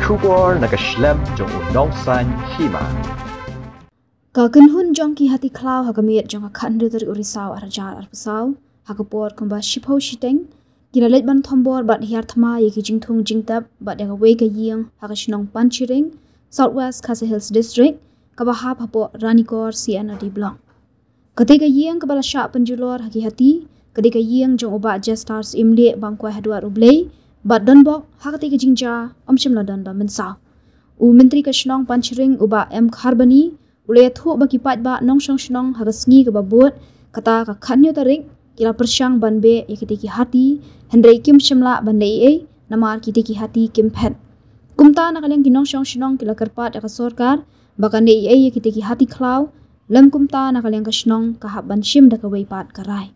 Kubor nakaslem jong unong san hima. Kaken hun jong ki hati klau hakamiet jong akhandu dari urisau arjar arpasau hakapor kumba shipho shiteng kila let ban thombor bat hiar thama yeki jingthung jingtap bat yaga wega ying hakashnong panchiring Southwest Khasi Hills District kabahap hapo Ranikor CNRD Blong. Ketika ying kabala syak penjulor haki hati ketika ying jong oba Jestars imle bangkwai hadwar ublei bat donbok hakati ke jingja omshim ladan ba mensau. U Menteri Kashnong Panchiring uba M Kharbani ulaya thu baki pat ba nong shong shnong hagasngi ke babut kata ka khanyo tarik kila persyang banbe yakitiki hati hendrai kim shimla banlei ei namar kitiki hati kim phet. Kumta nakaleng kinong shong shnong kila kerpat yaka sorkar baka nei ei yakitiki hati klau lem kumta nakaleng kashnong kahap ban shim daka weipat karai.